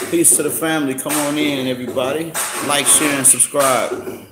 Peace to the family. Come on in, everybody. Like, share, and subscribe.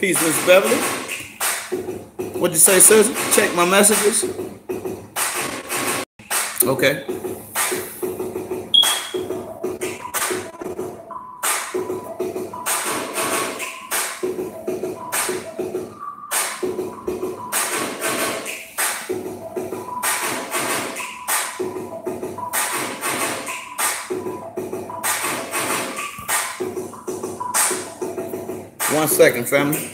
Peace, Miss Beverly. What'd you say, sis? Check my messages. Okay. One second, family.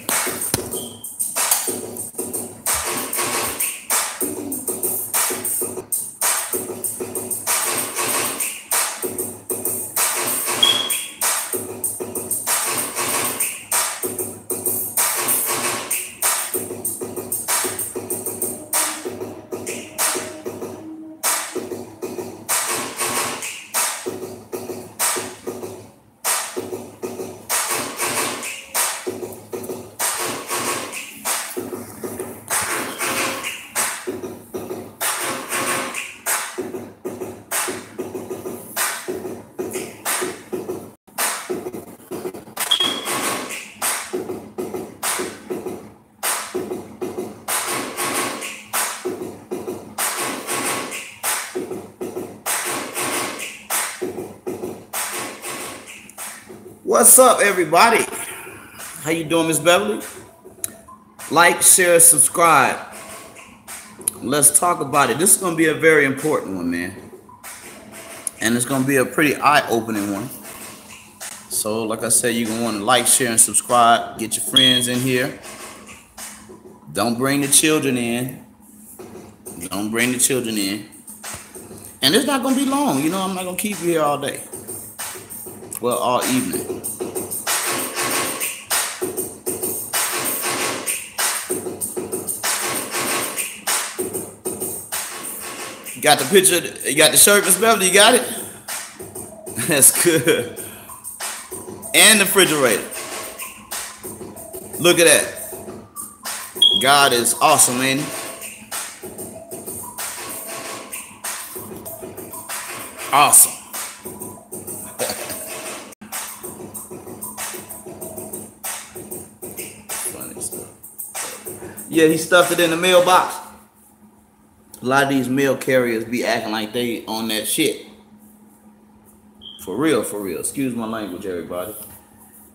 What's up, everybody? How you doing, Miss Beverly? Like, share, subscribe. Let's talk about it. This is going to be a very important one, man. And it's going to be a pretty eye-opening one. So, like I said, you're going to want to like, share, and subscribe. Get your friends in here. Don't bring the children in. Don't bring the children in. And it's not going to be long. You know, I'm not going to keep you here all day. Well, all evening. You got the picture, you got the shirt, Miss Beverly, you got it? That's good. And the refrigerator. Look at that. God is awesome, ain't he? Awesome. Funny stuff. Yeah, he stuffed it in the mailbox. A lot of these mail carriers be acting like they on that shit. For real, for real. Excuse my language, everybody.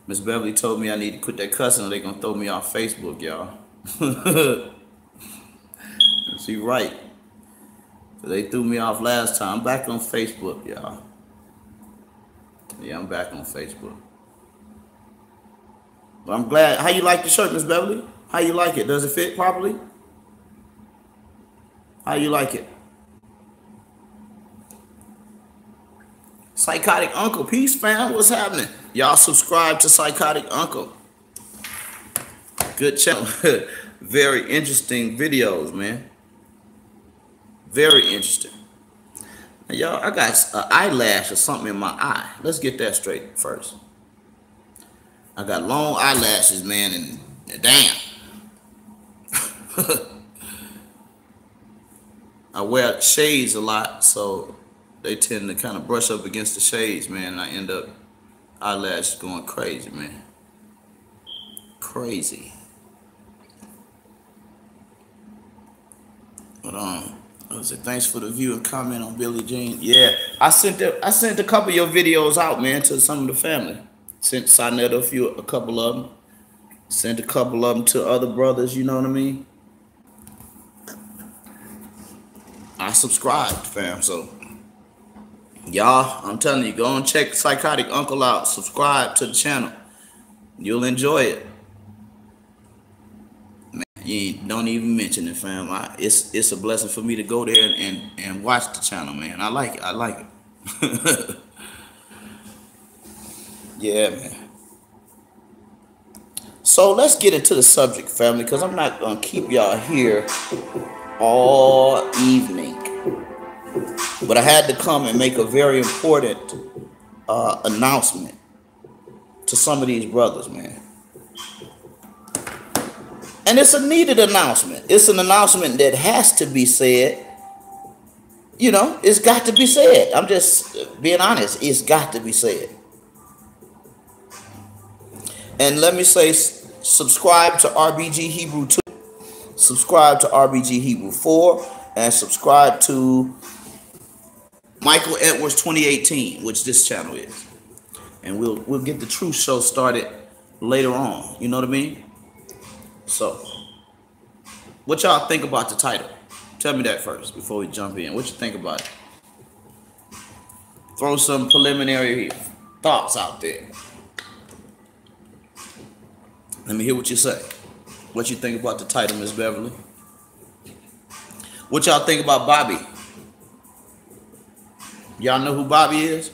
Miss Beverly told me I need to quit that cussing or they gonna throw me off Facebook, y'all. She right. They threw me off last time. I'm back on Facebook, y'all. Yeah, I'm back on Facebook. But I'm glad. How you like the shirt, Miss Beverly? How you like it? Does it fit properly? How you like it? Psychotic Uncle, peace, fam. What's happening? Y'all subscribe to Psychotic Uncle. Good channel. Very interesting videos, man. Very interesting. Now, y'all, I got an eyelash or something in my eye. Let's get that straight first. I got long eyelashes, man, and damn. I wear shades a lot, so they tend to kind of brush up against the shades, man, and I end up eyelashes going crazy, man. Crazy. But I said, thanks for the view and comment on Billie Jean. Yeah, I sent a couple of your videos out, man, to some of the family. Sent Sonetta a couple of them. Sent a couple of them to other brothers. You know what I mean? I subscribed, fam. So y'all, I'm telling you, go and check Psychotic Uncle out. Subscribe to the channel. You'll enjoy it. You don't even mention it, fam. It's a blessing for me to go there and watch the channel, man. I like it. I like it. Yeah, man. So let's get into the subject, family, because I'm not going to keep y'all here all evening. But I had to come and make a very important announcement to some of these brothers, man. And it's a needed announcement. It's an announcement that has to be said. You know, it's got to be said. I'm just being honest. It's got to be said. And let me say, subscribe to RBG Hebrew 2. Subscribe to RBG Hebrew 4. And subscribe to Michael Edwards 2018, which this channel is. And we'll get the Truth Show started later on. You know what I mean? So, what y'all think about the title? Tell me that first before we jump in. What you think about it? Throw some preliminary thoughts out there. Let me hear what you say. What you think about the title, Miss Beverly? What y'all think about Bobby? Y'all know who Bobby is?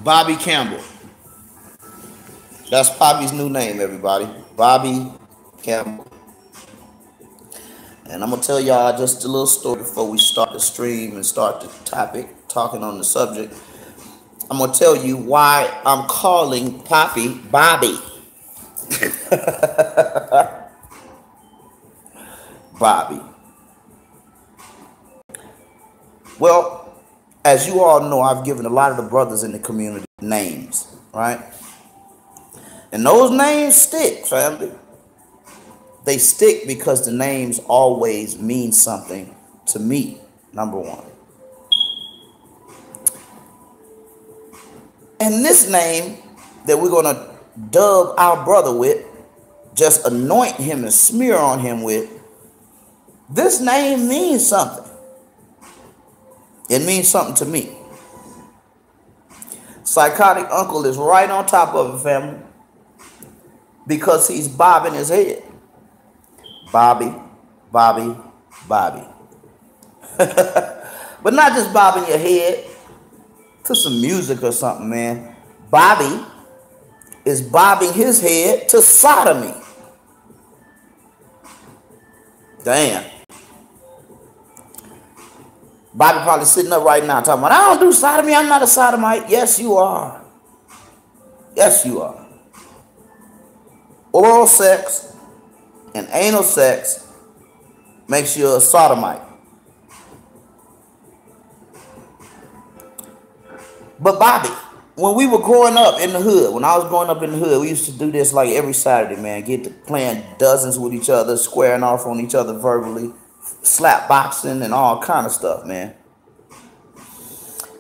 Bobby Campbell. That's Bobby's new name, everybody. Bobby Campbell. And I'm going to tell y'all just a little story before we start the stream and start the topic, talking on the subject. I'm going to tell you why I'm calling Poppy Bobby. Bobby. Well, as you all know, I've given a lot of the brothers in the community names, right? And those names stick, family. They stick because the names always mean something to me, number one. And this name that we're going to dub our brother with, just anoint him and smear on him with, this name means something. It means something to me. Psychotic Uncle is right on top of it, family, because he's bobbing his head. Bobby, Bobby, Bobby. But not just bobbing your head to some music or something, man. Bobby is bobbing his head to sodomy. Damn. Bobby probably sitting up right now talking about, I don't do sodomy, I'm not a sodomite. Yes, you are. Yes, you are. Oral sex and anal sex makes you a sodomite. But Bobby, when we were growing up in the hood, when I was growing up in the hood, we used to do this like every Saturday, man. Get to playing dozens with each other, squaring off on each other verbally, slap boxing and all kind of stuff, man.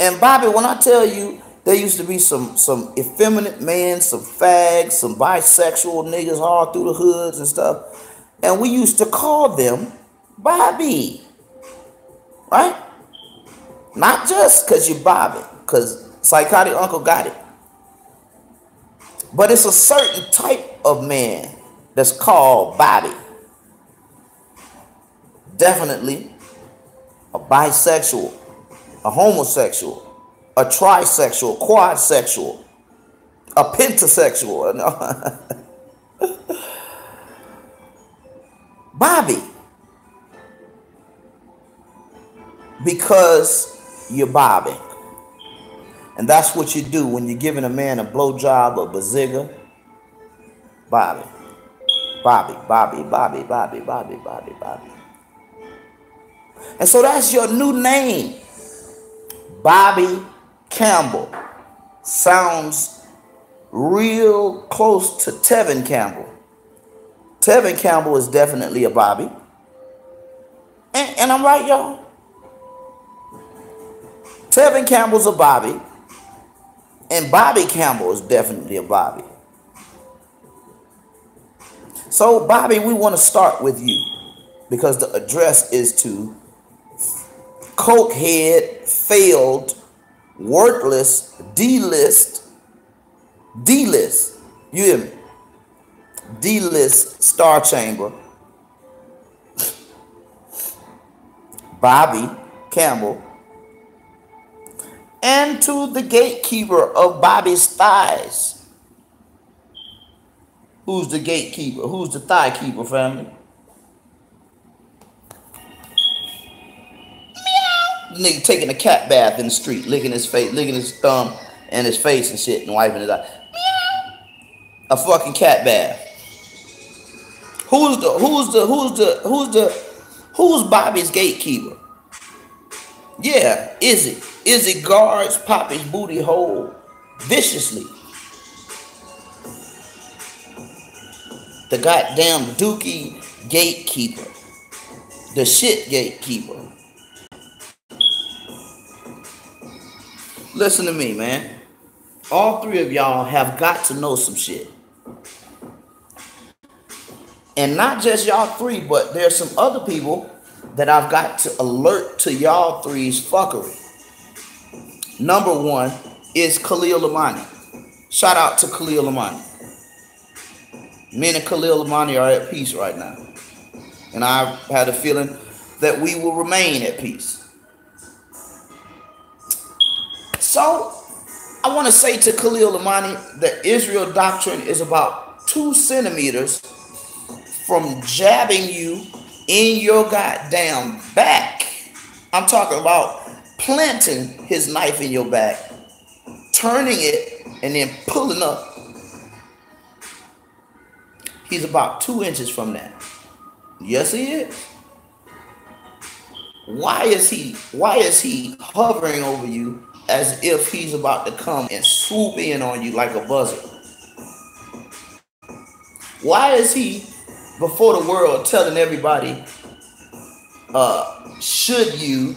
And Bobby, when I tell you, there used to be some effeminate men, some fags, some bisexual niggas all through the hoods and stuff. And we used to call them Bobby. Right? Not just because you Bobby, because Psychotic Uncle got it. But it's a certain type of man that's called Bobby. Definitely a bisexual, a homosexual, a trisexual, quadsexual, a pentasexual. Bobby. Because you're bobbing. And that's what you do when you're giving a man a blowjob or bazigga. Bobby. Bobby, Bobby, Bobby, Bobby, Bobby, Bobby, Bobby. And so that's your new name. Bobby Campbell. Sounds real close to Tevin Campbell. Tevin Campbell is definitely a Bobby. And I'm right, y'all. Tevin Campbell's a Bobby. And Bobby Campbell is definitely a Bobby. So, Bobby, we want to start with you. Because the address is to cokehead, failed, worthless, D-list. You hear me? D-list Star Chamber. Bobby Campbell. And to the gatekeeper of Bobby's thighs. Who's the gatekeeper? Who's the thigh keeper, family? Nigga taking a cat bath in the street, licking his face, licking his thumb and his face and shit and wiping it out. A fucking cat bath. Who's Bobby's gatekeeper? Yeah, Izzy guards Poppy's booty hole viciously. The goddamn dookie gatekeeper. The shit gatekeeper. Listen to me, man. All three of y'all have got to know some shit. And not just y'all three, but there's some other people that I've got to alert to y'all three's fuckery. Number one is Khalil Amani. Shout out to Khalil Amani. Me and Khalil Amani are at peace right now. And I had a feeling that we will remain at peace. So, I want to say to Khalil Amani that Israel Doctrine is about 2 centimeters from jabbing you in your goddamn back. I'm talking about planting his knife in your back, turning it, and then pulling up. He's about 2 inches from that. Yes, he is. Why is he hovering over you as if he's about to come and swoop in on you like a buzzard? Why is he before the world telling everybody, should you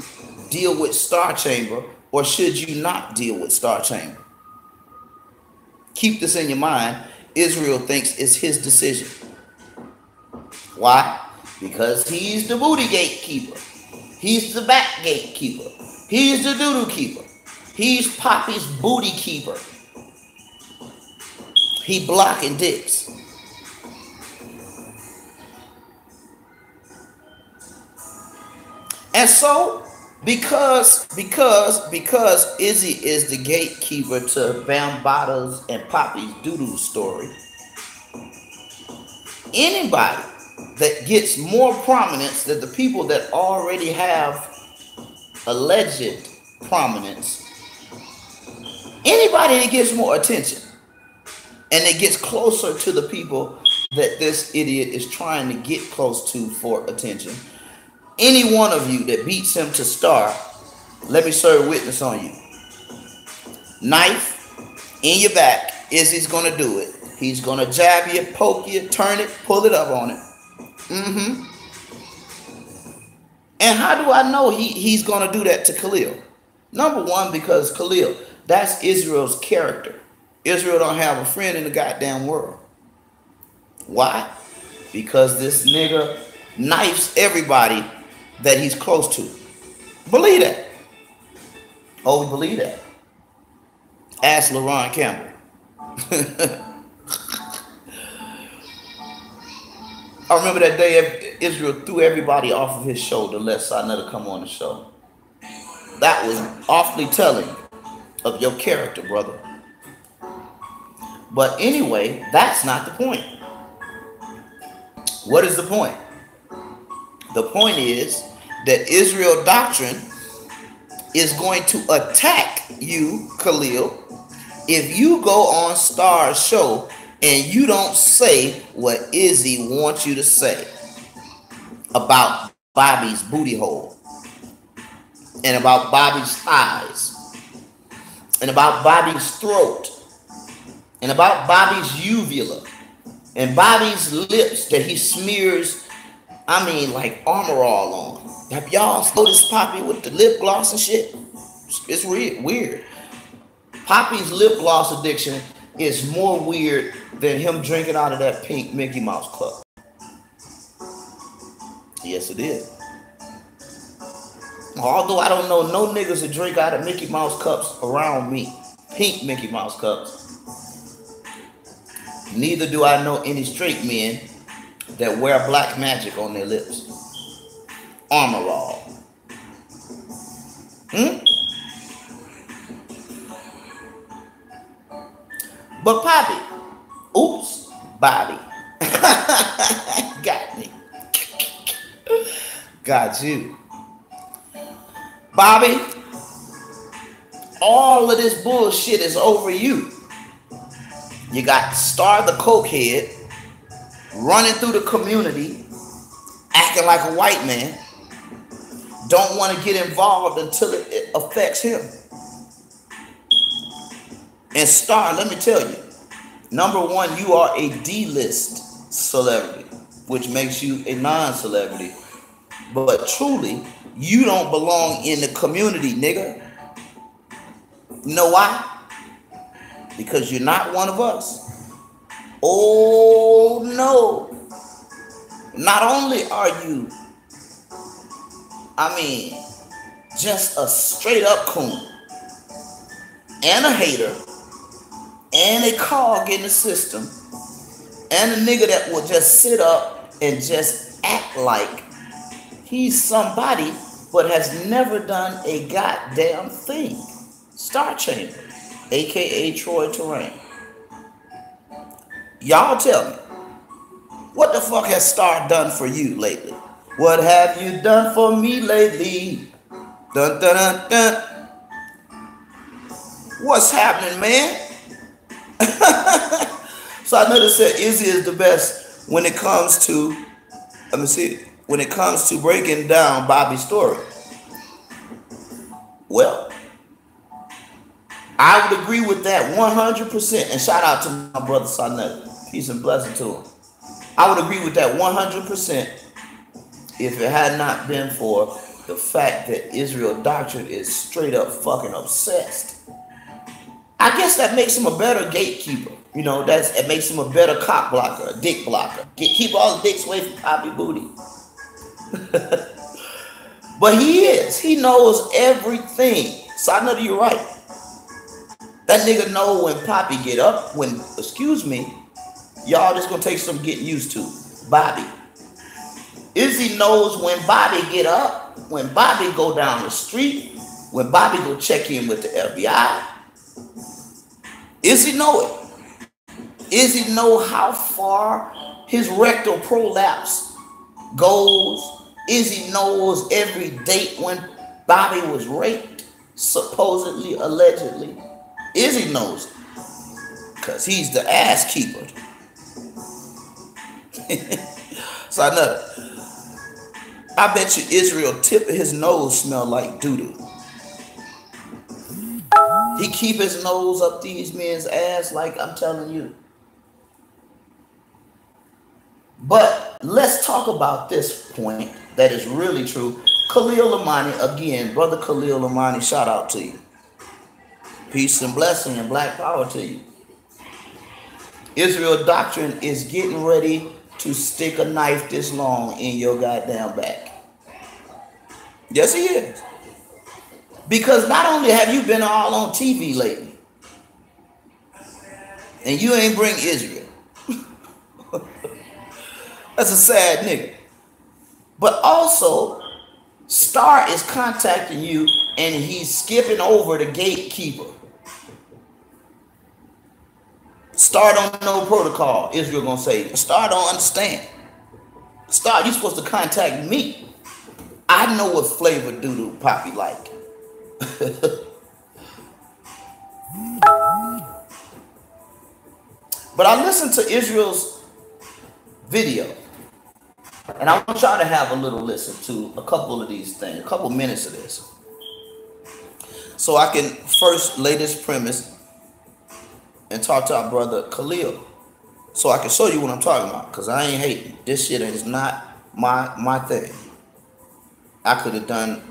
deal with Star Chamber or should you not deal with Star Chamber? Keep this in your mind. Israel thinks it's his decision. Why? Because he's the booty gatekeeper. He's the back gatekeeper. He's the doo-doo keeper. He's Poppy's booty keeper. He blocking dicks. And so, because Izzy is the gatekeeper to Bambatta's and Poppy's doo-doo story, anybody that gets more prominence than the people that already have alleged prominence, anybody that gets more attention and that gets closer to the people that this idiot is trying to get close to for attention, any one of you that beats him to star, let me serve witness on you. Knife in your back, Izzy's gonna do it. He's gonna jab you, poke you, turn it, pull it up on it. And how do I know he's gonna do that to Khalil? Number one, because Khalil, that's Israel's character. Israel don't have a friend in the goddamn world. Why? Because this nigga knifes everybody that he's close to. Believe that. Oh, we believe that. Ask LaRon Campbell. I remember that day Israel threw everybody off of his show to let Sinetta come on the show. That was awfully telling of your character, brother. But anyway, that's not the point. What is the point? The point is that Israel Doctrine is going to attack you, Khalil, if you go on Star's show and you don't say what Izzy wants you to say about Bobby's booty hole and about Bobby's thighs and about Bobby's throat and about Bobby's uvula And Bobby's lips that he smears, I mean, like Armor All on. Have y'all noticed Poppy with the lip gloss and shit? It's weird. Poppy's lip gloss addiction is more weird than him drinking out of that pink Mickey Mouse cup. Yes, it is. Although I don't know no niggas that drink out of Mickey Mouse cups around me. Pink Mickey Mouse cups. Neither do I know any straight men that wear black magic on their lips. Armor All. But Poppy, oops, Bobby. Got me. Got you. Bobby, all of this bullshit is over you. You got Star the cokehead running through the community, acting like a white man. Don't want to get involved until it affects him. And Star, let me tell you, number one, you are a D-list celebrity, which makes you a non-celebrity. But truly, you don't belong in the community, nigga. You know why? Because you're not one of us. Oh, no. Not only are you, just a straight up coon and a hater and a cog in the system and a nigga that will just sit up and just act like he's somebody but has never done a goddamn thing. Star Chamber, aka Troy Terrain. Y'all tell me, what the fuck has Star done for you lately? What have you done for me lately? Dun, dun, dun, dun. What's happening, man? So I know they said Izzy is the best when it comes to, when it comes to breaking down Bobby's story. Well, I would agree with that 100%. And shout out to my brother Sonnet. Peace and blessing to him. I would agree with that 100% if it had not been for the fact that Israel Doctrine is straight up fucking obsessed. I guess that makes him a better gatekeeper. You know, it makes him a better cock blocker, a dick blocker. Keep all the dicks away from Poppy Booty. But he is. He knows everything. So I know you're right. That nigga know when Poppy get up, y'all just gonna take some getting used to. Bobby. Izzy knows when Bobby get up, when Bobby go down the street, when Bobby go check in with the FBI. Izzy know it. Izzy know how far his rectal prolapse goes. Izzy knows every date when Bobby was raped, supposedly, allegedly. Izzy knows it, because he's the ass keeper. So I know. I bet you Israel tip of his nose smell like doo-doo. He keep his nose up these men's ass like I'm telling you. But let's talk about this point that is really true. Khalil Amani, again, brother Khalil Amani, shout out to you. Peace and blessing and black power to you. Israel Doctrine is getting ready to stick a knife this long in your goddamn back. Yes, he is. Because not only have you been all on TV lately, and you ain't bring Israel. That's a sad nigga. But also, Star is contacting you and he's skipping over the gatekeeper. Star don't know protocol, Israel gonna say. Star don't understand. Star, you supposed to contact me. I know what flavor doo-doo Poppy like. But I listened to Israel's video, and I want y'all to have a little listen to a couple of these things, a couple minutes of this, so I can first lay this premise and talk to our brother Khalil. so I can show you what I'm talking about. Cause I ain't hating. This shit is not my thing. I could have done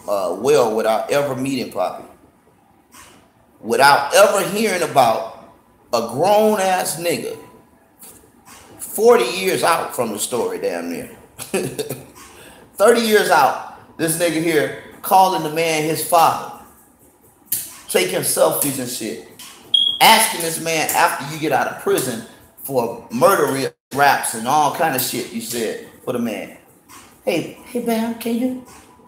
well without ever meeting Poppy, without ever hearing about a grown ass nigga 40 years out from the story, damn near. 30 years out, this nigga here calling the man his father, taking selfies and shit, asking this man after you get out of prison for murder raps and all kind of shit you said for the man. Hey Bam, you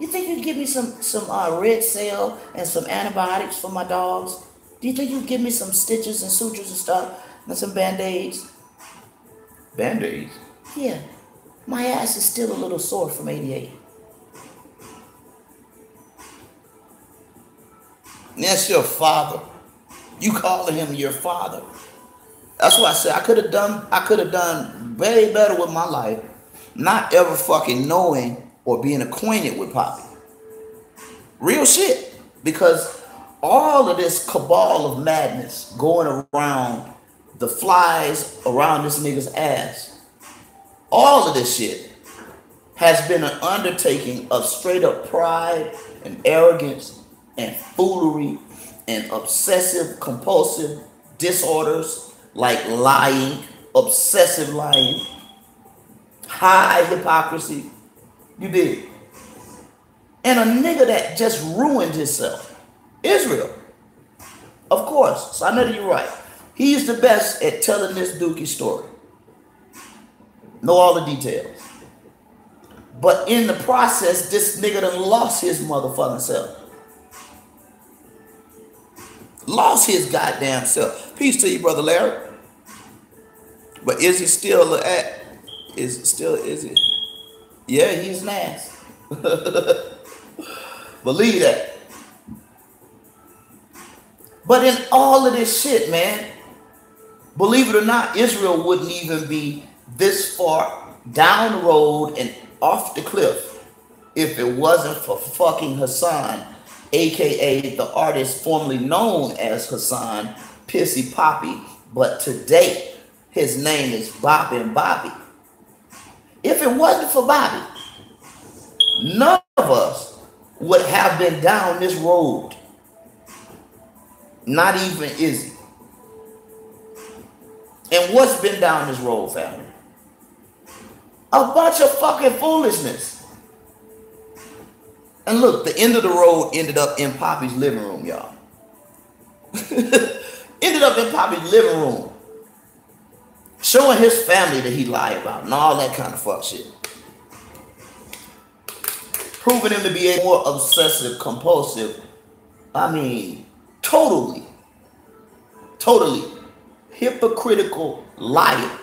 think you can give me some red cell and some antibiotics for my dogs? Do you think you can give me some stitches and sutures and stuff and some band-aids? Band-aids? Yeah. My ass is still a little sore from 88. That's your father. You calling him your father. That's why I said I could have done way better with my life, not ever fucking knowing or being acquainted with Poppy. Real shit. Because all of this cabal of madness going around, the flies around this nigga's ass, all of this shit has been an undertaking of straight up pride and arrogance and foolery and obsessive compulsive disorders like lying, obsessive lying, high hypocrisy. You did. And a nigga that just ruined himself. Israel. Of course. So I know that you're right. He's the best at telling this dookie story. Know all the details. But in the process, this nigga done lost his motherfucking self. Lost his goddamn self. Peace to you, Brother Larry. But is he still at? Is he? Yeah, he's nasty. Believe that. But in all of this shit, man, believe it or not, Israel wouldn't even be this far down the road and off the cliff if it wasn't for fucking Hassan, aka the artist formerly known as Hassan Pissy Poppy, but today his name is Bobby and Bobby. If it wasn't for Bobby, none of us would have been down this road. Not even Izzy. And what's been down this road, family? A bunch of fucking foolishness. And look, the end of the road ended up in Poppy's living room, y'all. Ended up in Poppy's living room. Showing his family that he lied about and all that kind of fuck shit. Proving him to be a more obsessive, compulsive, totally hypocritical liar.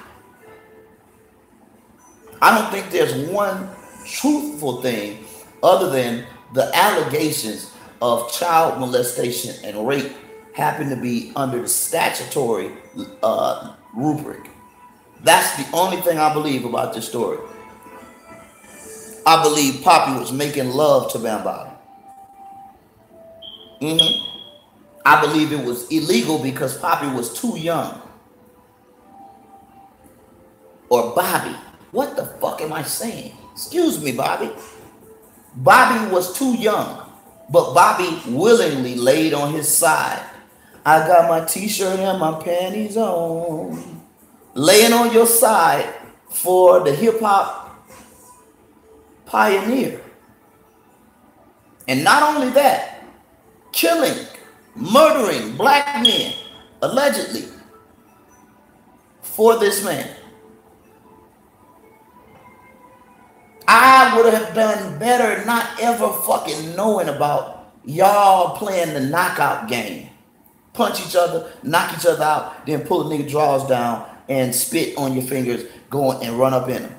I don't think there's one truthful thing other than the allegations of child molestation and rape happen to be under the statutory rubric. That's the only thing I believe about this story. I believe Poppy was making love to Bambaataa. I believe it was illegal because Poppy was too young. Or Bobby. What the fuck am I saying? Excuse me, Bobby. Bobby was too young, but Bobby willingly laid on his side. I got my t-shirt and my panties on. Laying on your side for the hip-hop pioneer. And not only that, killing, murdering black men, allegedly, for this man. I would have done better not ever fucking knowing about y'all playing the knockout game. Punch each other, knock each other out, then pull a nigga drawers down and spit on your fingers, go and run up in them.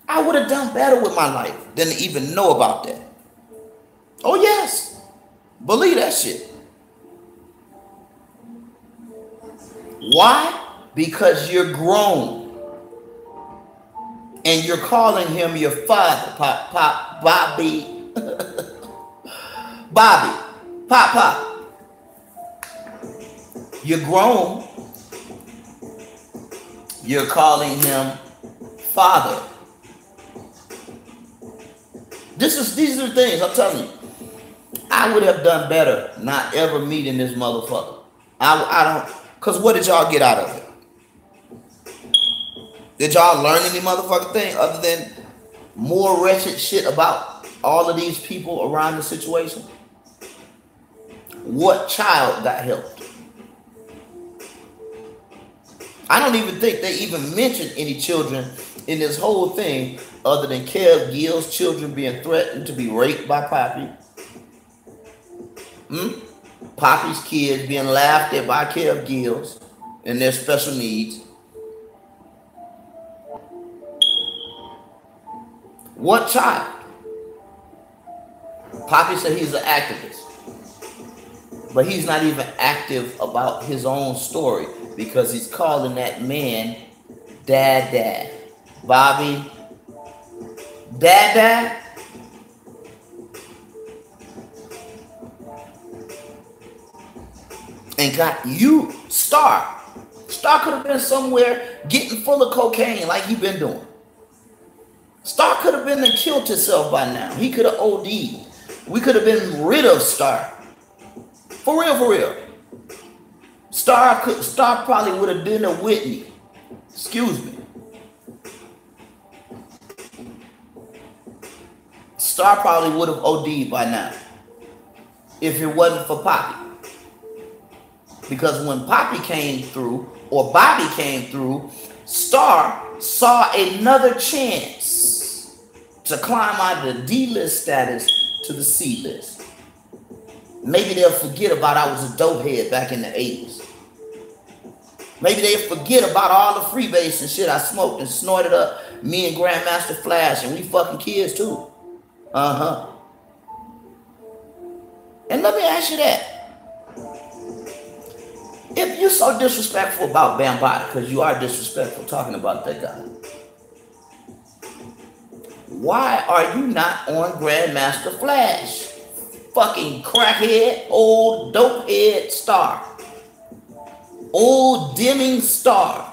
I would have done better with my life than to even know about that. Oh yes, believe that shit. Why? Because you're grown. And you're calling him your father, Bobby. Bobby, Pop. You're grown. You're calling him father. These are the things I'm telling you. I would have done better not ever meeting this motherfucker. I don't, because what did y'all get out of it? Did y'all learn any motherfucking thing other than more wretched shit about all of these people around the situation? What child got helped? I don't even think they even mentioned any children in this whole thing other than Kev Gill's children being threatened to be raped by Poppy. Poppy's kids being laughed at by Kev Gill's and their special needs. What child? Poppy said he's an activist, but he's not even active about his own story because he's calling that man dad. Bobby, dad. And got you, Star. Star could have been somewhere getting full of cocaine like he been doing. Star could have been and killed himself by now. He could have OD'd. We could have been rid of Star. For real. Star probably would have been a Whitney. Excuse me. Star probably would have OD'd by now if it wasn't for Poppy. Because when Poppy came through, or Bobby came through, Star saw another chance to climb out of the D-list status to the C-list. Maybe they'll forget about I was a dope head back in the 80s. Maybe they'll forget about all the freebase and shit I smoked and snorted up, me and Grandmaster Flash, and we fucking kids too. And let me ask you that. If you're so disrespectful about Bambaataa, because you are disrespectful talking about that guy, why are you not on Grandmaster Flash? Fucking crackhead, old dope head Star. Old dimming Star.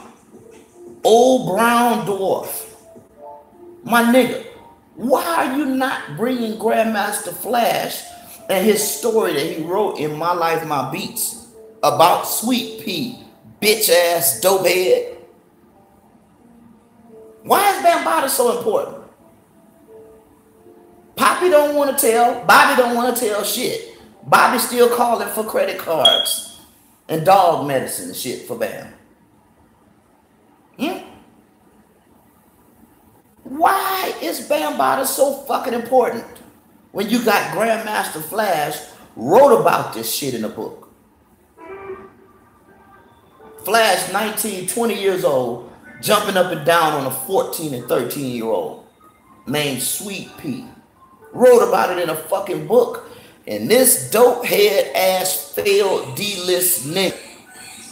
Old brown dwarf. My nigga, why are you not bringing Grandmaster Flash and his story that he wrote in My Life, My Beats about Sweet Pea, bitch ass dope head? Why is Bambaataa so important? Poppy don't want to tell. Bobby don't want to tell shit. Bobby still calling for credit cards and dog medicine and shit for Bam. Why is Bambaataa so fucking important when you got Grandmaster Flash wrote about this shit in a book? Flash, 19, 20 years old, jumping up and down on a 14 and 13-year-old named Sweet Pea. Wrote about it in a fucking book. And this dope head ass failed D-list nigga,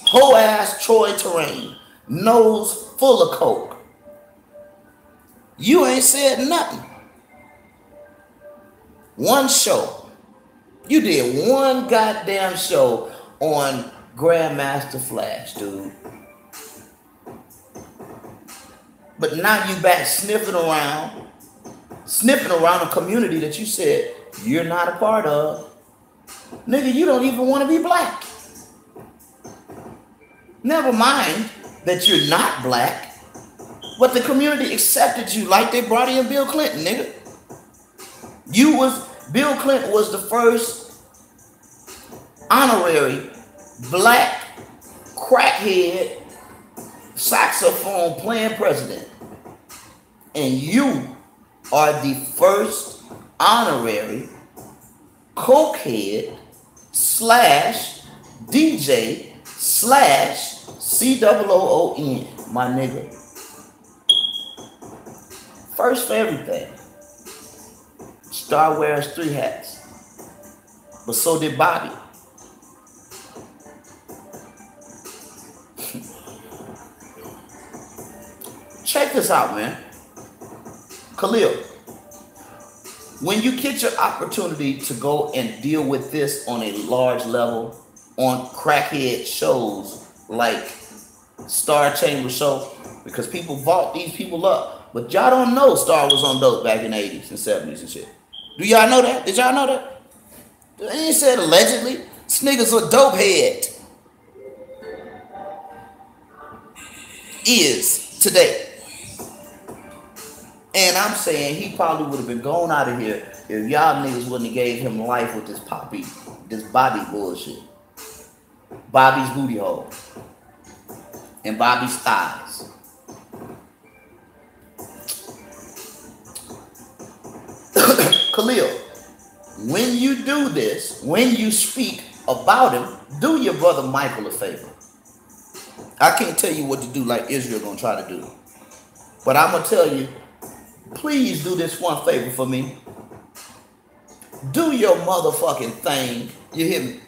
whole ass Troy Terrain, nose full of coke. You ain't said nothing. One show. You did one goddamn show on Grandmaster Flash, dude. But now you back sniffing around a community that you said you're not a part of. Nigga, you don't even want to be black. Never mind that you're not black, but the community accepted you like they brought in Bill Clinton, nigga. Bill Clinton was the first honorary black crackhead saxophone playing president. And you are the first honorary cokehead / DJ / COON, my nigga. First for everything. Star wears 3 hats. But so did Bobby. Check this out, man. Khalil, when you get your opportunity to go and deal with this on a large level on crackhead shows like Star Chamber Show, because people vault these people up. But y'all don't know Star was on dope back in the 80s and 70s and shit. Do y'all know that? Did y'all know that? He said allegedly. This nigga's a dope head. Is today. And I'm saying he probably would have been gone out of here if y'all niggas wouldn't have gave him life with this Bobby bullshit. Bobby's booty hole. And Bobby's thighs. Khalil, when you do this, when you speak about him, do your brother Michael a favor. I can't tell you what to do like Israel gonna try to do. But I'm gonna tell you, please do this one favor for me. Do your motherfucking thing, you hear me?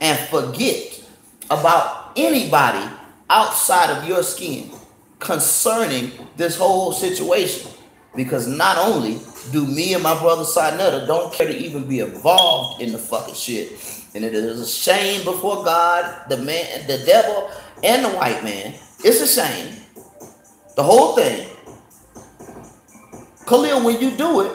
And forget about anybody outside of your skin concerning this whole situation. Because not only do me and my brother Sinetta don't care to even be involved in the fucking shit, and it is a shame before God, the man, the devil, and the white man. It's a shame. The whole thing. Khalil, when you do it,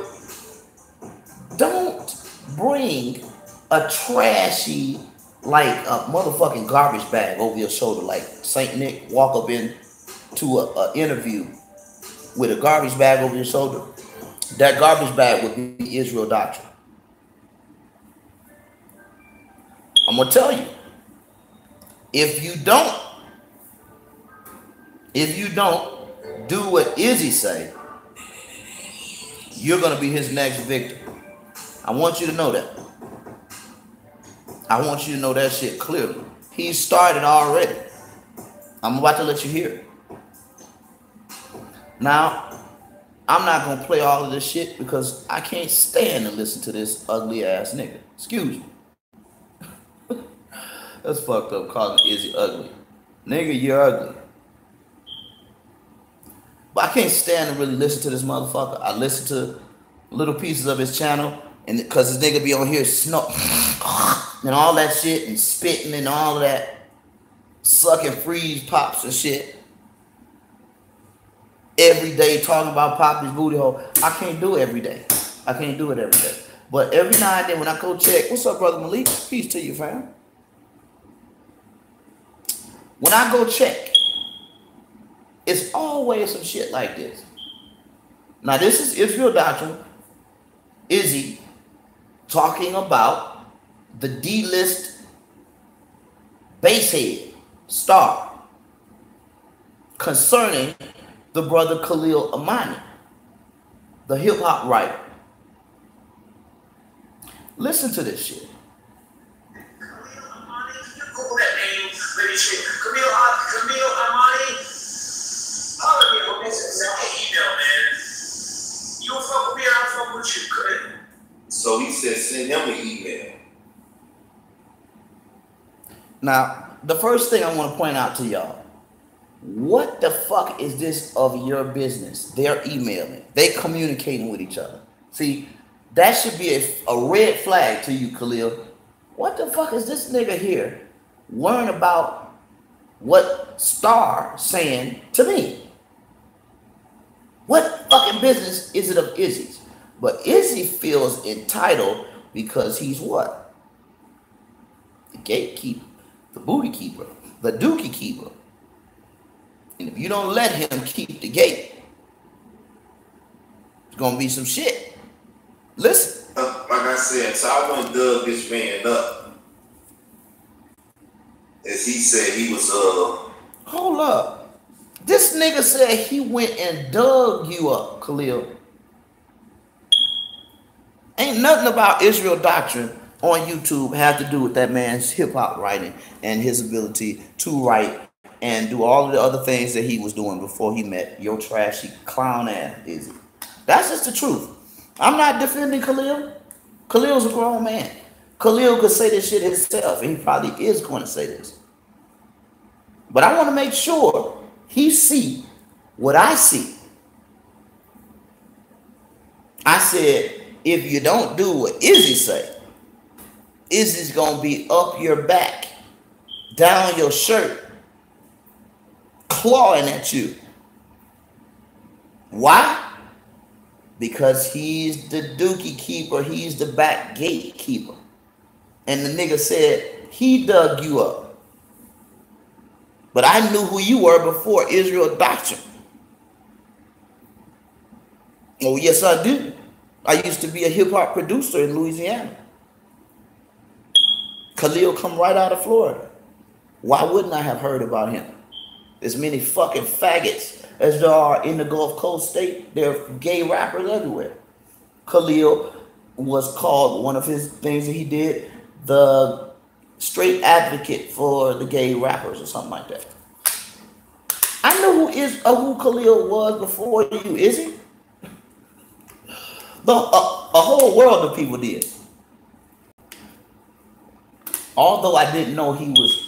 don't bring a trashy, like a motherfucking garbage bag over your shoulder, like Saint Nick walk up into an interview with a garbage bag over your shoulder. That garbage bag would be Israel Doctrine. I'm gonna tell you, if you don't do what Izzy say, you're gonna be his next victim. I want you to know that. I want you to know that shit clearly. He started already. I'm about to let you hear it. Now, I'm not gonna play all of this shit because I can't stand to listen to this ugly ass nigga. Excuse me. That's fucked up calling Izzy ugly. Nigga, you're ugly. But I can't stand to really listen to this motherfucker. I listen to little pieces of his channel, and because this nigga be on here snort and all that shit and spitting and all of that, sucking freeze pops and shit. Every day talking about Poppy's booty hole. I can't do it every day. I can't do it every day. But every now and then when I go check, what's up, brother Malik? Peace to you, fam. When I go check, it's always some shit like this. Now, this is Israel Doctrine. Izzy talking about the D-list basshead star concerning the brother Khalil Amani, the hip-hop writer. Listen to this shit. Camille Amani, holler me on this. Send me an email, man. You don't fuck with me, I don't fuck with you, correct? So he said send him an email. Now, the first thing I want to point out to y'all, what the fuck is this of your business? They're emailing. They communicating with each other. See, that should be a red flag to you, Khalil. What the fuck is this nigga here worrying about what Star saying to me? What fucking business is it of Izzy's? But Izzy feels entitled because he's what? The gatekeeper, the booty keeper, the dookie keeper. And if you don't let him keep the gate, it's gonna be some shit. Listen. Like I said, so I went and dug this man up. As he said he was Hold up. This nigga said he went and dug you up, Khalil. Ain't nothing about Israel Doctrine on YouTube have to do with that man's hip-hop writing and his ability to write and do all of the other things that he was doing before he met your trashy clown ass Izzy. That's just the truth. I'm not defending Khalil. Khalil's a grown man. Khalil could say this shit himself, and he probably is going to say this. But I want to make sure he see what I see. I said, if you don't do what Izzy say, Izzy's going to be up your back, down your shirt, clawing at you Why? Because he's the dookie keeper. He's the back gate keeper. And the nigga said he dug you up. But I knew who you were before Israel Doctrine. Oh, yes, I do. I used to be a hip-hop producer in Louisiana. Khalil come right out of Florida. Why wouldn't I have heard about him? As many fucking faggots as there are in the Gulf Coast state, there are gay rappers everywhere. Khalil was called, one of his things that he did, the straight advocate for the gay rappers or something like that. I know who Khalil was before you, is he? A whole world of people did. Although I didn't know he was,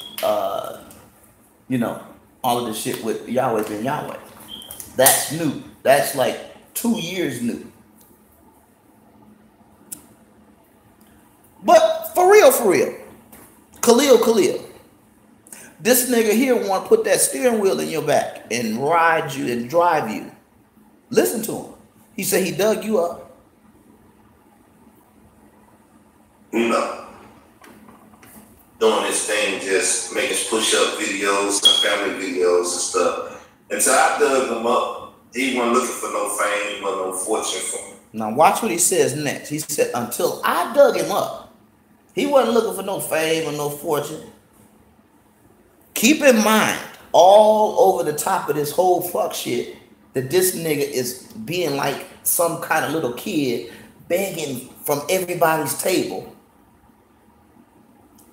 you know, all of this shit with Yahweh being Yahweh. That's new. That's like 2 years new. But for real, Khalil, this nigga here want to put that steering wheel in your back and ride you and drive you. Listen to him. He said he dug you up. No. Doing this thing, just making push-up videos and family videos and stuff. Until I dug him up, he wasn't looking for no fame, he wasn't no fortune for me. Now watch what he says next. He said, until I dug him up, he wasn't looking for no fame or no fortune. Keep in mind, all over the top of this whole fuck shit, that this nigga is being like some kind of little kid begging from everybody's table.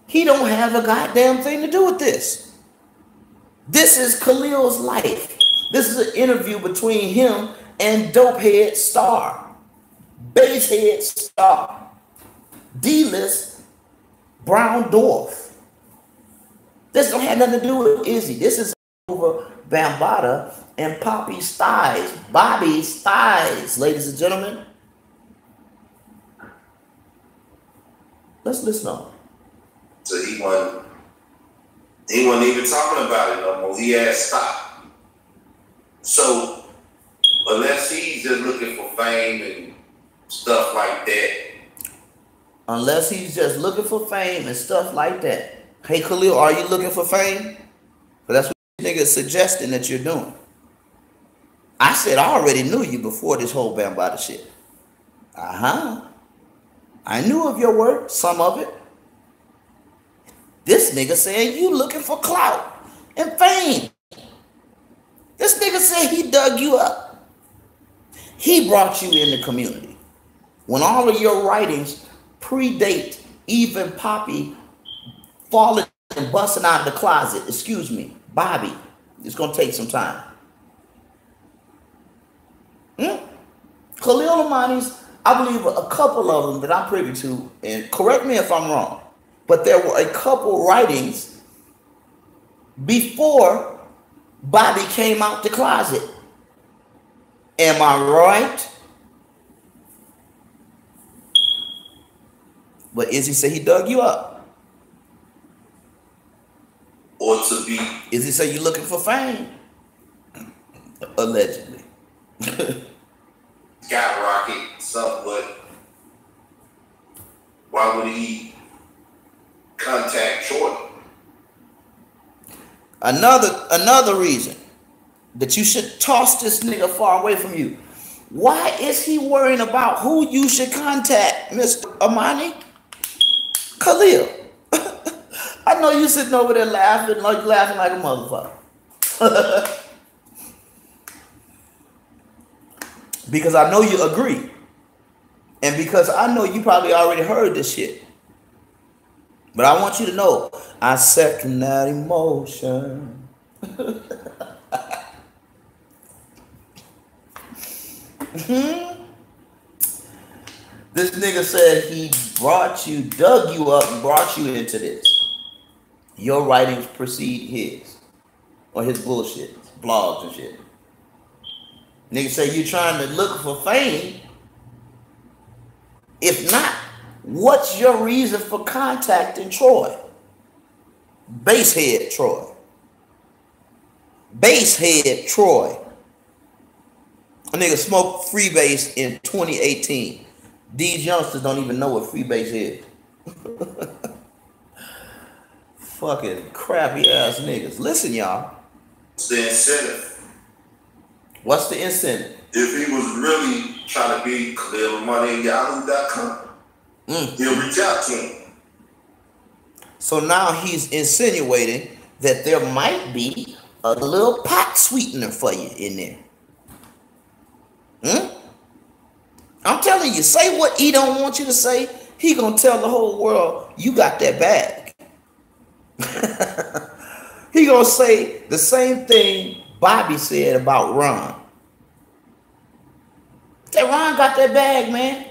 He don't have a goddamn thing to do with this. This is Khalil's life. This is an interview between him and Dopehead Star, Basehead Star, D-List Brown Dwarf. This don't have nothing to do with Izzy. This is over Bambaataa and Poppy's thighs, Bobby's thighs, ladies and gentlemen. Let's listen on. So he wasn't even talking about it no more. He had stopped. So unless he's just looking for fame and stuff like that. Unless he's just looking for fame and stuff like that. Hey Khalil, are you looking for fame? But that's what this nigga is suggesting that you're doing. I said I already knew you before this whole Bambaataa shit. I knew of your work, some of it. This nigga saying you looking for clout and fame. This nigga said he dug you up. He brought you in the community. When all of your writings predate even Poppy falling and busting out of the closet, excuse me, Bobby, it's going to take some time. Khalil Amani's, I believe a couple of them that I'm privy to, and correct me if I'm wrong, but there were a couple writings before Bobby came out the closet. Am I right? But Izzy said he dug you up. Or to be. Izzy said you looking for fame. Allegedly. Skyrocket, something, but why would he contact Troy? Another reason that you should toss this nigga far away from you. Why is he worrying about who you should contact, Mr. Amani? Khalil. I know you sitting over there laughing like a motherfucker. Because I know you agree. And because I know you probably already heard this shit. But I want you to know, I second that emotion. This nigga said he dug you up and brought you into this. Your writings precede his. Or his bullshit, blogs and shit. Nigga say you trying to look for fame. If not, what's your reason for contacting Troy? Basehead Troy. Basehead Troy. A nigga smoked freebase in 2018. These youngsters don't even know what freebase is. Fucking crappy ass niggas. Listen, y'all. What's the incentive? What's the incentive? If he was really trying to be clear money in Yahoo.com, he'll reach out to him. So now he's insinuating that there might be a little pot sweetener for you in there. I'm telling you, say what he don't want you to say. He gonna tell the whole world you got that bag. He gonna say the same thing Bobby said about Ron. Say Ron got that bag, man.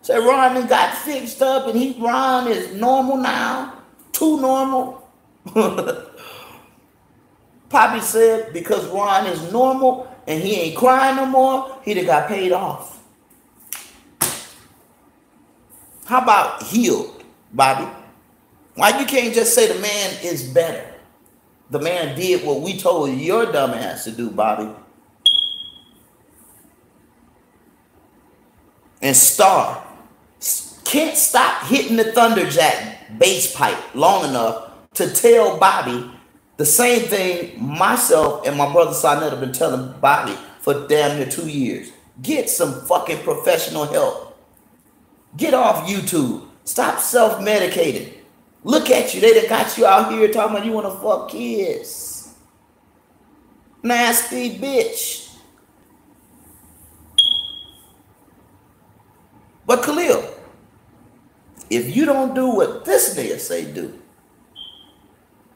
Say Ron done got fixed up and Ron is normal now. Too normal. Poppy said because Ron is normal and he ain't crying no more, he done got paid off. How about healed, Bobby? Why you can't just say the man is better? The man did what we told your dumb ass to do, Bobby. And Star can't stop hitting the Thunderjack bass pipe long enough to tell Bobby the same thing myself and my brother Sonette have been telling Bobby for damn near 2 years. Get some fucking professional help. Get off YouTube. Stop self-medicating. Look at you. They done got you out here talking about you want to fuck kids. Nasty bitch. But Khalil, if you don't do what this nigga say do,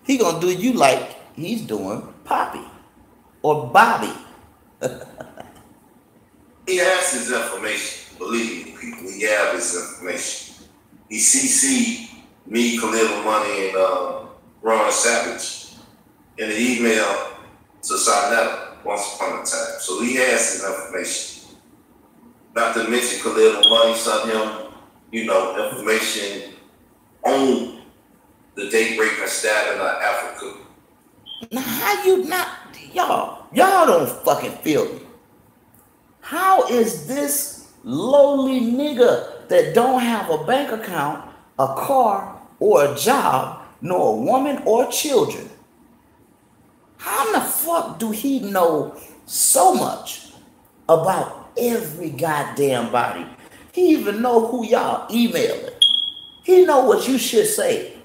he gonna do you like he's doing Poppy or Bobby. He has his information. Believe me, people, he have his information. He CC'd me, Khalil Money, and Ron Savage in the email to Sonetta once upon a time. So he has his information. Not to mention Khalil Money sent him, information on the date rape and stabbing of Africa. Now how you not, y'all don't fucking feel me. How is this lowly nigga that don't have a bank account, a car, or a job, nor a woman or children, how in the fuck do he know so much about every goddamn body? He even know who y'all emailing. He know what you should say.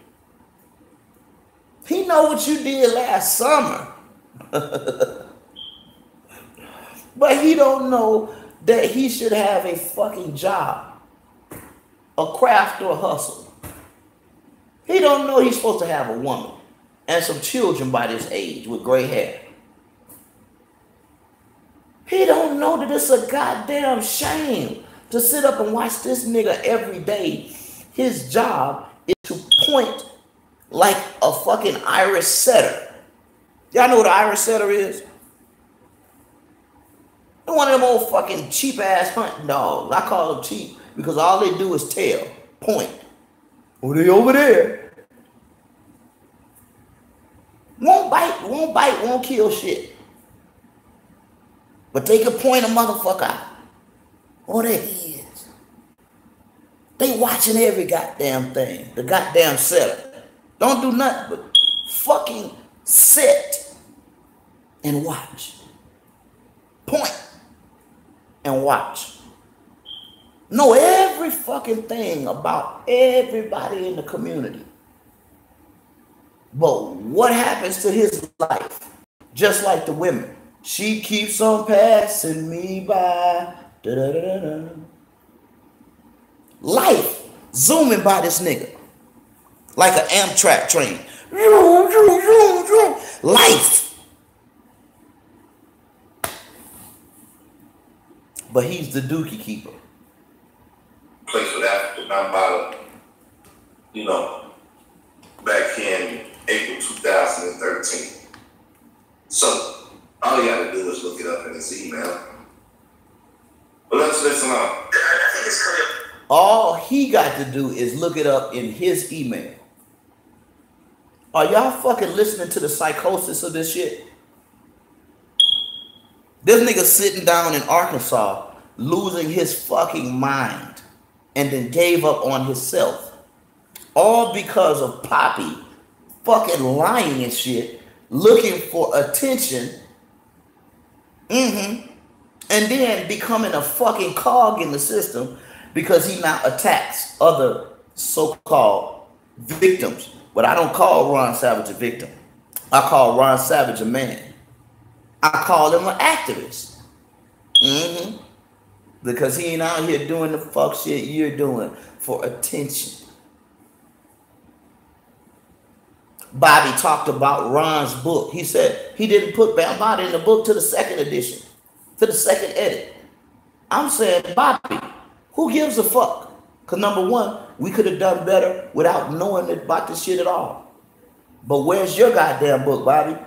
He know what you did last summer. But he don't know that he should have a fucking job, a craft or a hustle. He don't know he's supposed to have a woman and some children by this age with gray hair. He don't know that it's a goddamn shame to sit up and watch this nigga every day. His job is to point like a fucking Irish setter. Y'all know what an Irish setter is? One of them old fucking cheap ass hunting dogs. I call them cheap because all they do is tell, point. Oh, they over there. Won't bite, won't kill shit. But they can point a motherfucker out. Oh, there he is. They watching every goddamn thing. The goddamn setter. Don't do nothing but fucking sit and watch. Point and watch. Know every fucking thing about everybody in the community. But what happens to his life? Just like the women. She keeps on passing me by. Da, da, da, da, da. Life zooming by this nigga. Like an Amtrak train. Life. But he's the dookie keeper. Place with Africa, not about, back in April 2013. So, all you gotta do is look it up in his email. But let's listen on. I think it's clear. All he got to do is look it up in his email. Are y'all fucking listening to the psychosis of this shit? This nigga sitting down in Arkansas, losing his fucking mind, and then gave up on himself. All because of Poppy fucking lying and shit, looking for attention, and then becoming a fucking cog in the system because he now attacks other so-called victims. But I don't call Ron Savage a victim. I call Ron Savage a man. I call him an activist. Because he ain't out here doing the fuck shit you're doing for attention. Bobby talked about Ron's book. He said he didn't put Bambaataa in the book to the second edition, to the second edit. I'm saying, Bobby, who gives a fuck? Because number one, we could have done better without knowing about this shit at all. But where's your goddamn book, Bobby?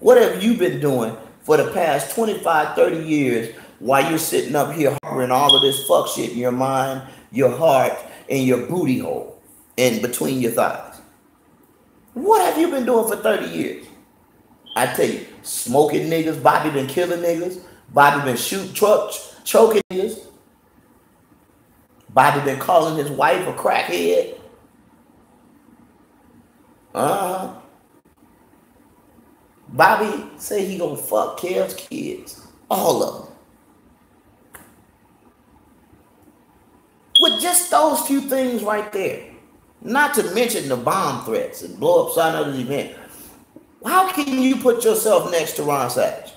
What have you been doing for the past 25, 30 years while you're sitting up here harboring all of this fuck shit in your mind, your heart, and your booty hole in between your thighs? What have you been doing for 30 years? I tell you, smoking niggas. Bobby been killing niggas. Bobby been shooting trucks, choking niggas. Bobby been calling his wife a crackhead. Bobby say he gonna fuck Kev's kids. All of them. With just those few things right there. Not to mention the bomb threats and blow up sign of the event. How can you put yourself next to Ron Savage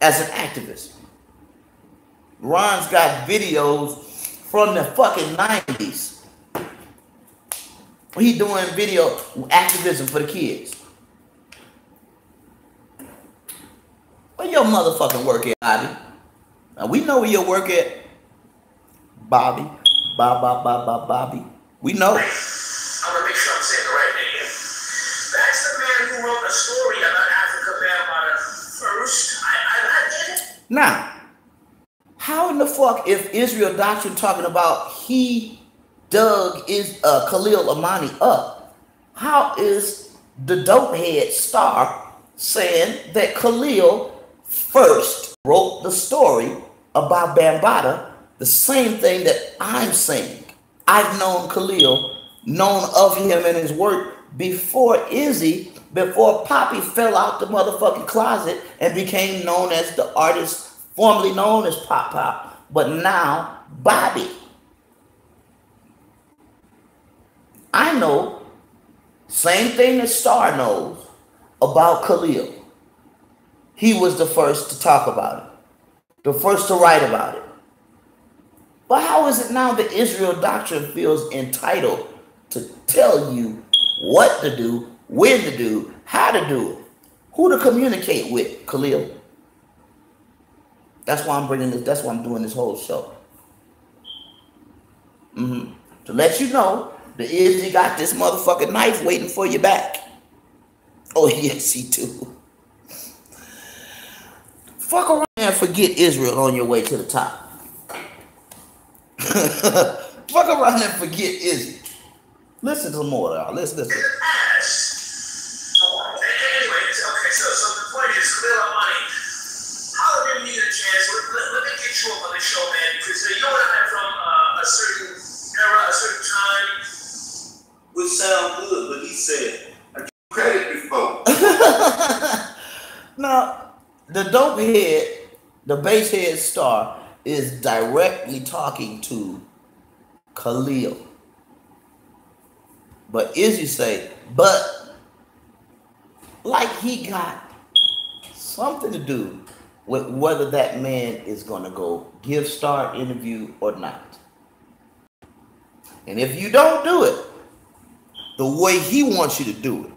as an activist? Ron's got videos from the fucking 90s. He doing video activism for the kids. Where your motherfucking work at, Bobby? Now we know where your work at, Bobby. Bobby. We know. I'm gonna make sure I'm saying the right name. That's the man who wrote a story about Africa Bambaataa first. I did it. Now, how in the fuck if Israel Doctrine talking about he dug Khalil Amani up? How is the dope head Star saying that Khalil first wrote the story about Bambaataa? The same thing that I'm saying. I've known Khalil, known of him and his work before before Poppy fell out the motherfucking closet and became known as the artist formerly known as Pop Pop, but now Bobby. I know, same thing that Star knows about Khalil. He was the first to talk about it, the first to write about it. But how is it now that Israel Doctrine feels entitled to tell you what to do, when to do, how to do it, who to communicate with, Khalil? That's why I'm bringing this, that's why I'm doing this whole show. To let you know, the Izzy got this motherfucking knife waiting for your back. Oh, yes, he do. Fuck around and forget Israel on your way to the top. Fuck around and forget Izzy. Listen to more, y'all. Listen. Anyway, okay, so the point is, Khalil Amani, however you need a chance, let me get you up on the show, man, because you and I are from a certain era, a certain time. Would sound good, but he said, I give credit before. Now, the dope head, the bass head Star, is directly talking to Khalil. But Izzy say, but like he got something to do with whether that man is going to go give Star an interview or not. And if you don't do it the way he wants you to do it,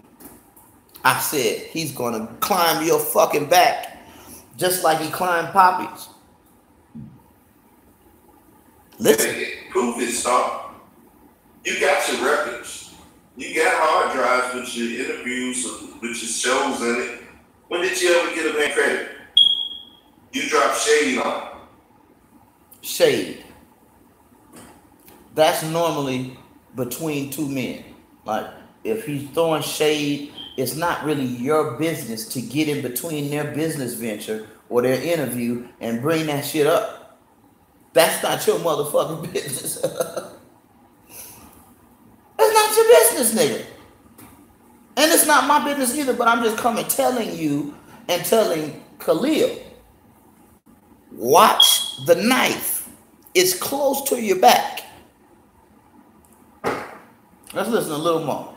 I said he's going to climb your fucking back just like he climbed Poppy's. Listen. Proof it, Star. You got your records. You got hard drives with your interviews, with your shows in it. When did you ever get a man credit? You dropped shade on him. Shade. That's normally between two men. Like if he's throwing shade it's not really your business to get in between their business venture or their interview and bring that shit up. That's not your motherfucking business. That's not your business, nigga. And it's not my business either, but I'm just coming telling you and telling Khalil, watch the knife. It's close to your back. Let's listen a little more.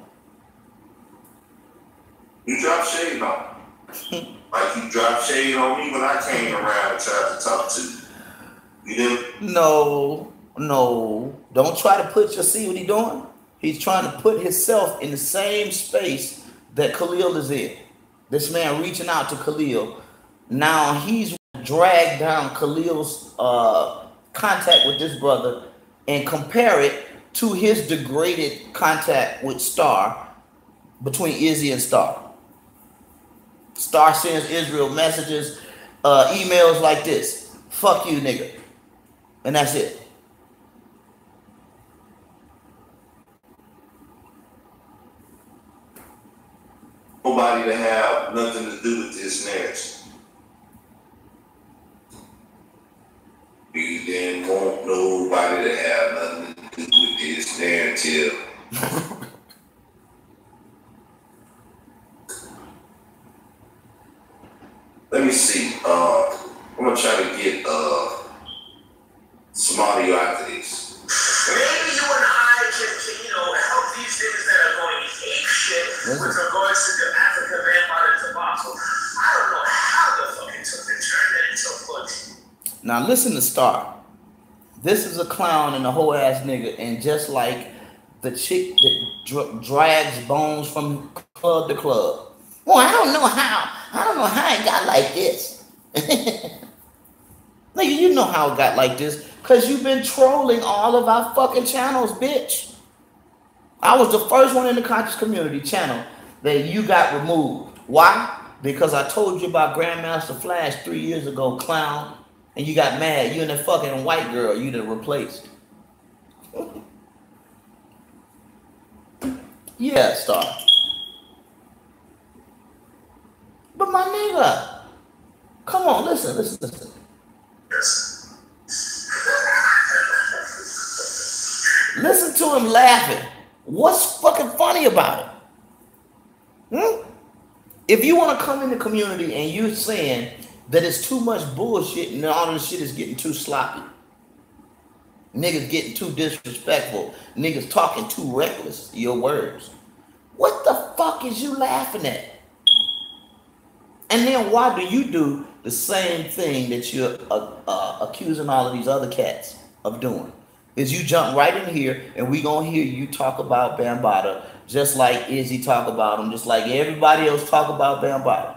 You dropped shade on me. Like you dropped shade on me when I came around and tried to talk to you. You didn't? No. Don't try to see what he's doing? He's trying to put himself in the same space that Khalil is in. This man reaching out to Khalil. Now he's dragged down Khalil's contact with this brother and compare it to his degraded contact with Star, between Izzy and Star. Star sends Israel messages, emails like this: fuck you, nigga. And that's it. Nobody to have nothing to do with this narrative. We didn't want nobody to have nothing to do with this narrative. Let me see. I'm gonna try to get some audio after this. Maybe you and I can help these niggas that are going ape shit with regards to the African vampire debacle. I don't know how the fuck it took the turn that it took, but now listen to Star. This is a clown and a whole ass nigga, and just like the chick that drags bones from club to club. Well, I don't know how it got like this. Nigga, you know how it got like this, because you've been trolling all of our fucking channels, bitch. I was the first one in the conscious community channel that you got removed. Why? Because I told you about Grandmaster Flash 3 years ago, clown, and you got mad. You and that fucking white girl you done replaced. Yeah, Star. But my nigga, come on, listen. Listen to him laughing. What's fucking funny about it? If you want to come in the community and you're saying that it's too much bullshit and all this shit is getting too sloppy, niggas getting too disrespectful, niggas talking too reckless, your words, what the fuck is you laughing at? And then why do you do the same thing that you're accusing all of these other cats of doing? Is you jump right in here and we gonna hear you talk about Bambaataa just like Izzy talk about him, just like everybody else talk about Bambaataa.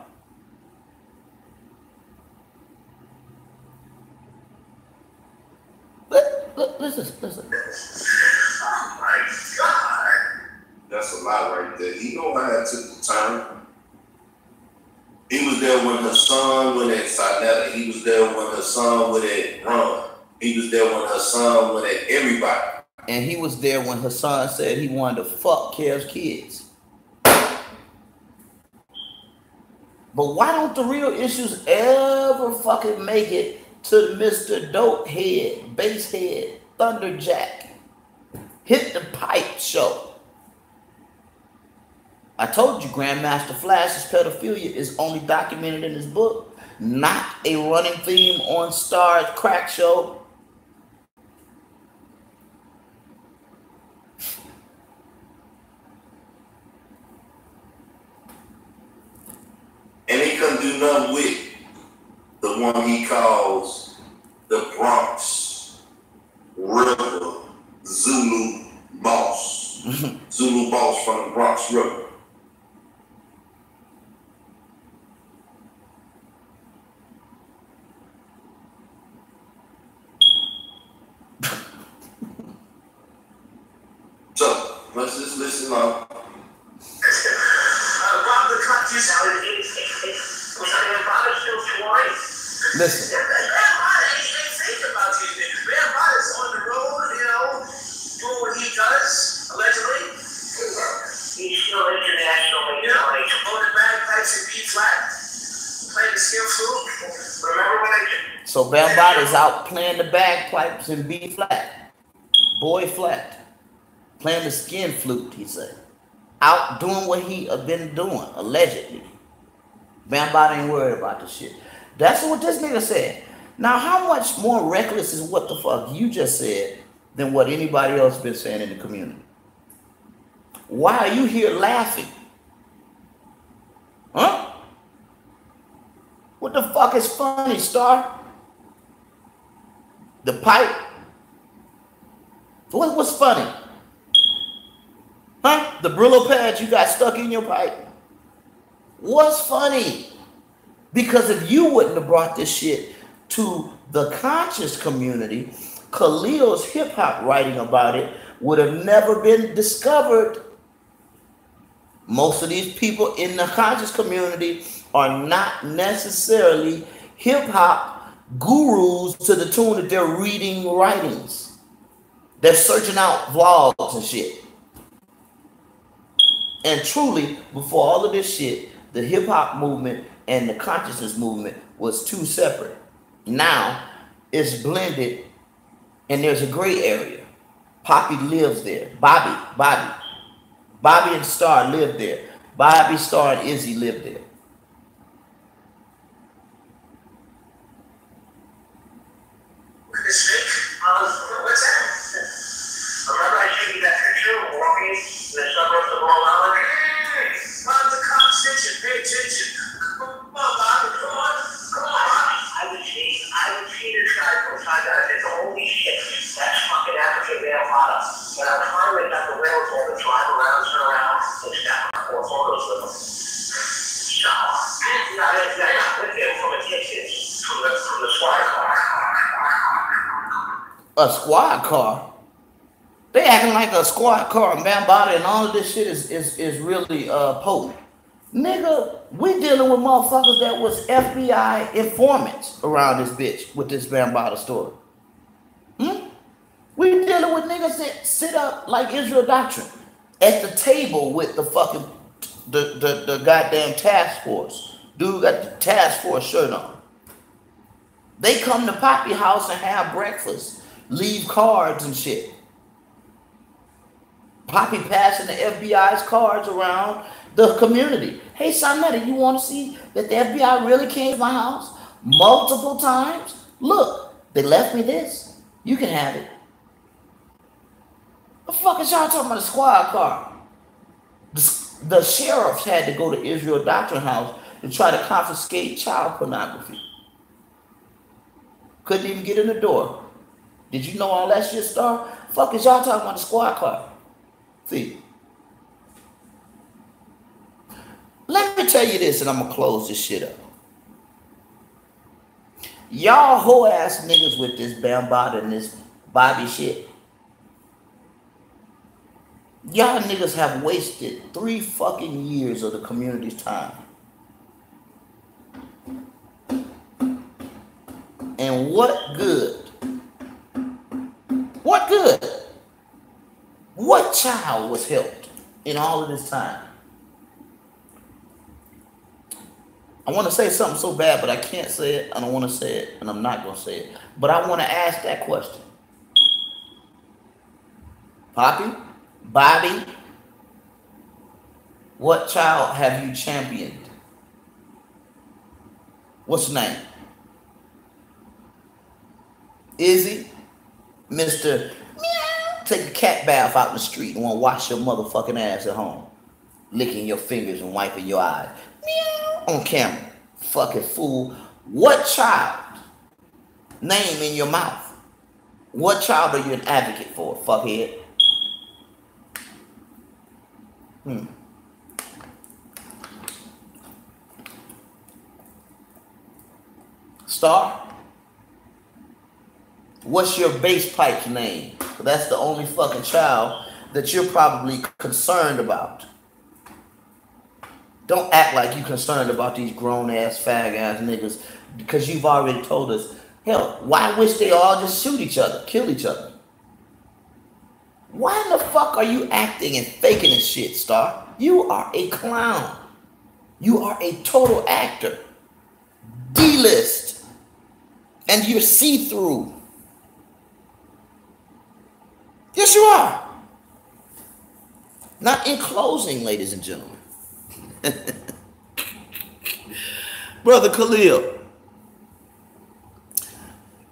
Listen. Oh my God. That's a lot right there. He know how that took the time. He was there when her son went at Sinetta. He was there when her son went at Ron. He was there when her son went at everybody. And he was there when her son said he wanted to fuck Kev's kids. But why don't the real issues ever fucking make it to Mr. Dope Head, Bass Head, Thunderjack, Hit the Pipe show? I told you Grandmaster Flash's pedophilia is only documented in his book, not a running theme on Star's crack show. And he couldn't do nothing with the one he calls the Bronx River Zulu boss. Zulu boss from the Bronx River. So, let's just listen up. Rob the country's out of was Bambaataa still twice? Listen. Bambaataa ain't think about these niggas. Bambaataa's on the road, doing what he does, allegedly. He's still internationally So Bambotta's out playing the bagpipes in B flat, boy flat, playing the skin flute, he said. Out doing what he had been doing, allegedly. Bambotta ain't worried about the shit. That's what this nigga said. Now, how much more reckless is what the fuck you just said than what anybody else been saying in the community? Why are you here laughing? Huh? What the fuck is funny, Star? The pipe? What's funny? Huh? The Brillo pads you got stuck in your pipe? What's funny? Because if you wouldn't have brought this shit to the conscious community, Khalil's hip-hop writing about it would have never been discovered. Most of these people in the conscious community are not necessarily hip-hop gurus to the tune that they're reading writings. They're searching out vlogs and shit. And truly, before all of this shit, the hip-hop movement and the consciousness movement was two separate. Now, it's blended, and there's a gray area. Poppy lives there. Bobby and Star live there. Bobby, Star, and Izzy live there. What's that? Remember I showed you that picture of walking the suburbs of Long Island? Bob the cop snitching, pay attention. Come on, Bob, come on. I would see this guy from time to time. It's holy shit. That's fucking African male Mata. When I was hiring at the railroad to drive around, turn around, and snap 4 photos with him. So, that's not with him from a distance, from the squad car. A squad car? They acting like a squad car and Bambotta and all of this shit is really potent. Nigga, we dealing with motherfuckers that was FBI informants around this bitch with this Bambotta story. We dealing with niggas that sit up like Israel Doctrine at the table with the fucking the goddamn task force. Dude got the task force shirt on. They come to Poppy house and have breakfast, leave cards and shit. Poppy passing the FBI's cards around the community. Hey, Sonetta, you want to see that the FBI really came to my house multiple times? Look, they left me this. You can have it. The fuck is y'all talking about a squad car? The sheriffs had to go to Israel Doctrine house to try to confiscate child pornography. Couldn't even get in the door. Did you know all that shit, Star? Fuck is y'all talking about a squad car? See, let me tell you this, and I'm gonna close this shit up. Y'all hoe ass niggas with this Bambotta and this Bobby shit. Y'all niggas have wasted 3 fucking years of the community's time. And what good? What good? What child was helped in all of this time? I want to say something so bad, but I can't say it. I don't want to say it, and I'm not going to say it. But I want to ask that question. Poppy, Bobby, what child have you championed? What's his name? Izzy, Mr. Take a cat bath out in the street and want to wash your motherfucking ass at home. Licking your fingers and wiping your eyes. On camera. Fucking fool. What child? Name in your mouth. What child are you an advocate for, fuckhead? Star? What's your bass pipe's name? That's the only fucking child that you're probably concerned about. Don't act like you're concerned about these grown-ass, fag-ass niggas because you've already told us, hell, why wish they all just shoot each other, kill each other? Why in the fuck are you acting and faking this shit, Star? You are a clown. You are a total actor. D-list. And you're see-through. Yes, you are. Now, in closing, ladies and gentlemen, Brother Khalil,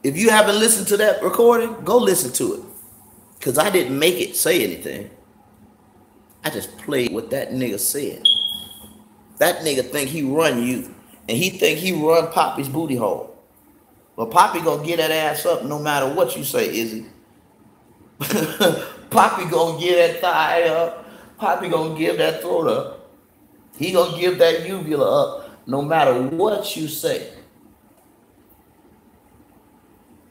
if you haven't listened to that recording, go listen to it. Because I didn't make it say anything. I just played what that nigga said. That nigga think he run you. And he think he run Poppy's booty hole. But Poppy gonna get that ass up no matter what you say, Izzy. Poppy gonna get that thigh up. Poppy gonna give that throat up. He gonna give that uvula up no matter what you say.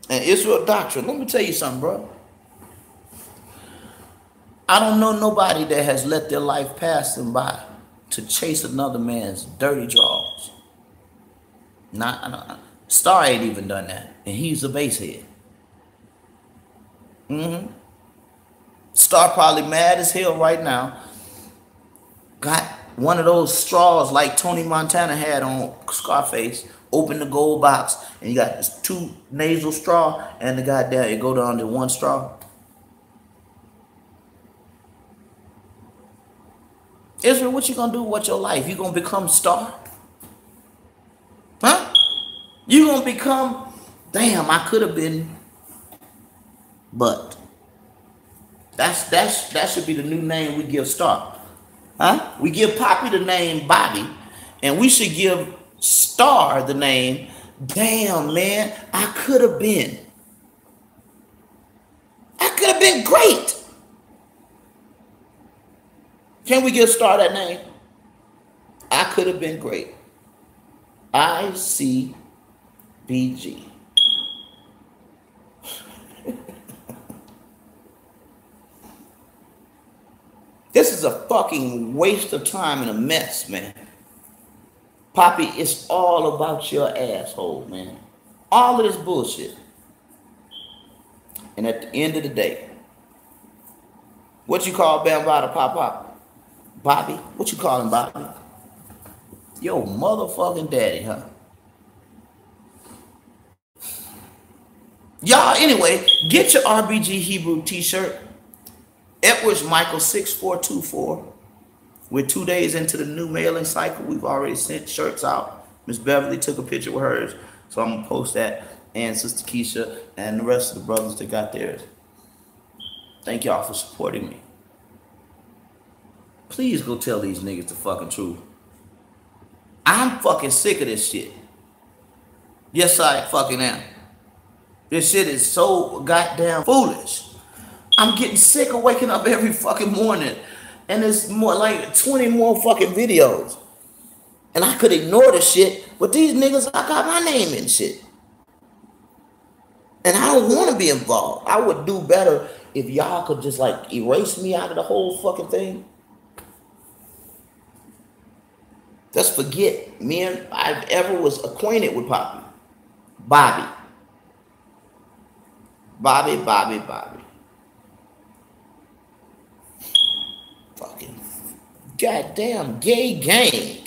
And Israel Doctrine, let me tell you something, bro. I don't know nobody that has let their life pass them by to chase another man's dirty draws. Not Star ain't even done that, and he's a basehead. Star probably mad as hell right now. Got one of those straws like Tony Montana had on Scarface. Open the gold box, and you got this 2 nasal straw, and the goddamn it go down to 1 straw. Israel, what you gonna do with your life? You gonna become Star? Huh? You gonna become, damn, I could have been, but that should be the new name we give Star. Huh? We give Poppy the name Bobby, and we should give Star the name, damn man, I could have been. I could have been great. Can we give Star that name? I could have been great. ICBG. This is a fucking waste of time and a mess, man. Poppy, it's all about your asshole, man. All of this bullshit. And at the end of the day, what you call Bambada Pop? Bobby? What you call him, Bobby? Yo, motherfucking daddy, huh? Y'all, anyway, get your RBG Hebrew t-shirt. Edwards Michael 6424. We're 2 days into the new mailing cycle. We've already sent shirts out. Miss Beverly took a picture with hers, so I'm gonna post that. And Sister Keisha and the rest of the brothers that got theirs. Thank y'all for supporting me. Please go tell these niggas the fucking truth. I'm fucking sick of this shit. Yes, I fucking am. This shit is so goddamn foolish. I'm getting sick of waking up every fucking morning. And it's more like 20 more fucking videos. And I could ignore the shit, but these niggas, I got my name in shit. And I don't want to be involved. I would do better if y'all could just like erase me out of the whole fucking thing. Just forget me and I ever was acquainted with Poppy. Bobby. Fucking goddamn gay gang.